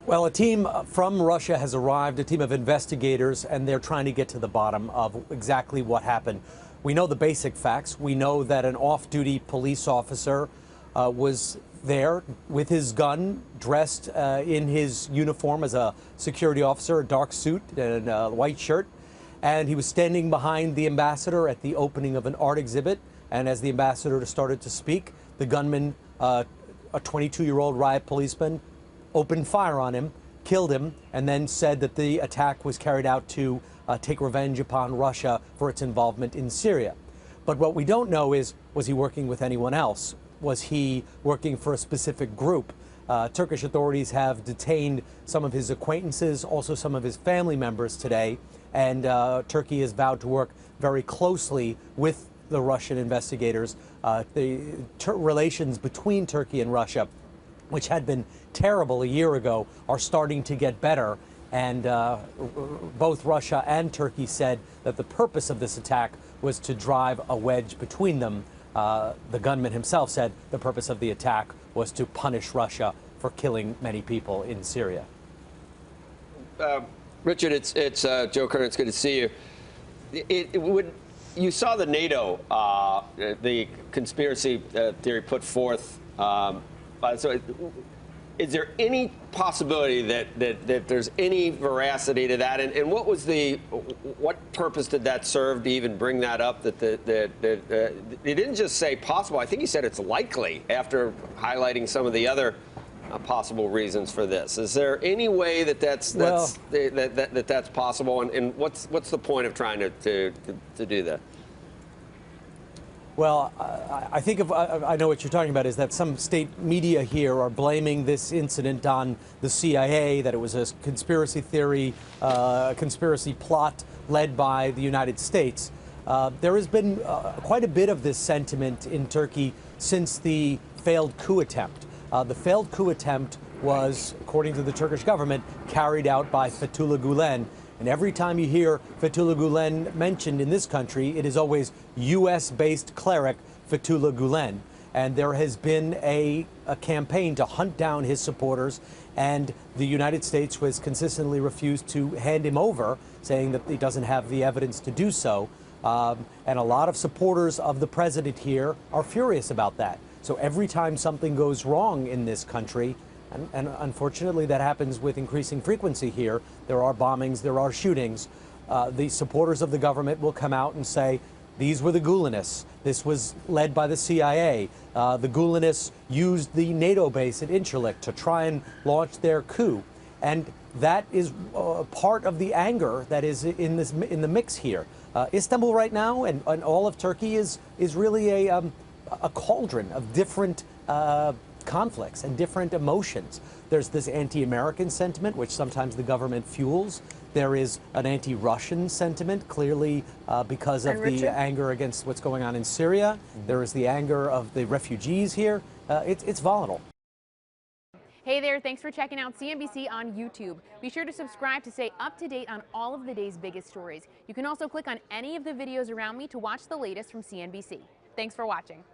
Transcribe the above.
Well, a team from Russia has arrived, a team of investigators, and they're trying to get to the bottom of exactly what happened. We know the basic facts. We know that an off-duty police officer was there with his gun, dressed in his uniform as a security officer, a dark suit and a white shirt. And he was standing behind the ambassador at the opening of an art exhibit. And as the ambassador started to speak, the gunman, a 22-year-old riot policeman, opened fire on him, killed him, and then said that the attack was carried out to take revenge upon Russia for its involvement in Syria. But what we don't know is, was he working with anyone else? Was he working for a specific group? Turkish authorities have detained some of his acquaintances, also some of his family members today, and Turkey has vowed to work very closely with the Russian investigators. The relations between Turkey and Russia, which had been terrible a year ago, are starting to get better. And both Russia and Turkey said that the purpose of this attack was to drive a wedge between them. The gunman himself said the purpose of the attack was to punish Russia for killing many people in Syria. Richard, it's Joe Kernan. It's good to see you. You saw the NATO, the conspiracy theory put forth. So is there any possibility that there's any veracity to that? And what purpose did that serve to even bring that up? He didn't just say possible. I think he said it's likely after highlighting some of the other possible reasons for this. Is there any way that's possible? And what's the point of trying to do that? Well, I think I know what you're talking about is that some state media here are blaming this incident on the CIA, that it was a conspiracy theory, conspiracy plot led by the United States. There has been quite a bit of this sentiment in Turkey since the failed coup attempt. The failed coup attempt was, according to the Turkish government, carried out by Fethullah Gulen. And every time you hear Fethullah Gulen mentioned in this country, it is always U.S.-based cleric Fethullah Gulen. And there has been a campaign to hunt down his supporters, and the United States has consistently refused to hand him over, saying that he doesn't have the evidence to do so. And a lot of supporters of the president here are furious about that. So every time something goes wrong in this country, and unfortunately that happens with increasing frequency here, there are bombings, there are shootings, the supporters of the government will come out and say, these were the Gulenists. This was led by the CIA. The Gulenists used the NATO base at Incirlik to try and launch their coup. And that is part of the anger that is in the mix here. Istanbul right now and all of Turkey is really a cauldron of different conflicts and different emotions. There's this anti-American sentiment, which sometimes the government fuels. There is an anti-Russian sentiment, clearly because of the anger against what's going on in Syria. There is the anger of the refugees here. It's volatile. Hey there, thanks for checking out CNBC on YouTube. Be sure to subscribe to stay up to date on all of the day's biggest stories. You can also click on any of the videos around me to watch the latest from CNBC. Thanks for watching.